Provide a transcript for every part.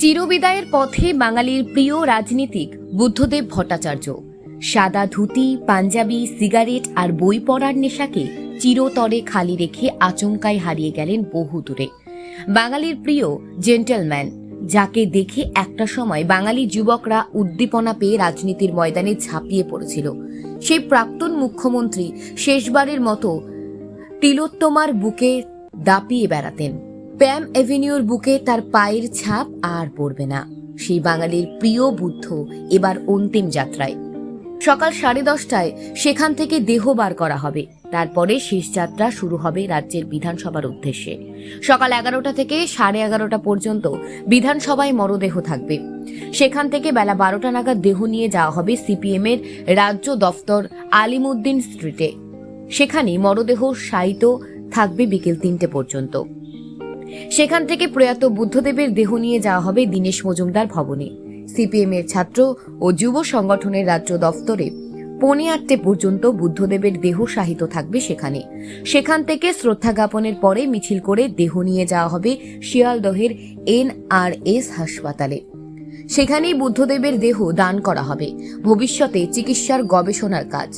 চিরবিদায়ের পথে বাঙালির প্রিয় রাজনীতিক বুদ্ধদেব ভট্টাচার্য সাদা ধুতি, পাঞ্জাবি, সিগারেট আর বই পড়ার নেশাকে চিরতরে খালি রেখে আচমকাই হারিয়ে গেলেন বহু দূরে। বাঙালির প্রিয় জেন্টলম্যান, যাকে দেখে একটা সময় বাঙালি যুবকরা উদ্দীপনা পেয়ে রাজনীতির ময়দানে ঝাঁপিয়ে পড়েছিল, সেই প্রাক্তন মুখ্যমন্ত্রী শেষবারের মতো তিলোত্তমার বুকে দাপিয়ে বেড়াতেন। প্যাম এভিনিউর বুকে তার পায়ের ছাপ আর পড়বে না। সেই বাঙালির প্রিয় বুদ্ধ এবার অন্তিম যাত্রায়। সকাল 10:30টায় সেখান থেকে দেহ বার করা হবে। তারপরে শেষ যাত্রা শুরু হবে রাজ্যের বিধানসভার উদ্দেশ্যে। সকাল 11টা থেকে 11:30 পর্যন্ত বিধানসভায় মরদেহ থাকবে। সেখান থেকে বেলা 12টা নাগাদ দেহ নিয়ে যাওয়া হবে সিপিএম এর রাজ্য দফতর আলিমুদ্দিন স্ট্রিটে। সেখানে মরদেহ শায়িত থাকবে বিকেল 3টে পর্যন্ত। সেখান থেকে প্রয়াত বুদ্ধদেবের দেহ নিয়ে যাওয়া হবে দীনেশ মজুমদার ভবনে। সিপিএম এর ছাত্র ও যুব সংগঠনের রাজ্য দফতরে 8:45 পর্যন্ত বুদ্ধদেবের দেহ শায়িত থাকবে সেখানে। সেখান থেকে শ্রদ্ধা জ্ঞাপনের পরে মিছিল করে দেহ নিয়ে যাওয়া হবে শিয়ালদহের NRS হাসপাতালে। সেখানেই বুদ্ধদেবের দেহ দান করা হবে ভবিষ্যতে চিকিৎসার গবেষণার কাজ।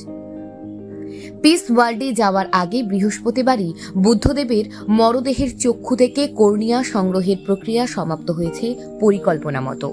পিস ওয়ার্ল্ডে যাওয়ার আগে বৃহস্পতিবারই বুদ্ধদেবের মরদেহের চক্ষু থেকে কর্নিয়া সংগ্রহের প্রক্রিয়া সমাপ্ত হয়েছে পরিকল্পনা মতো।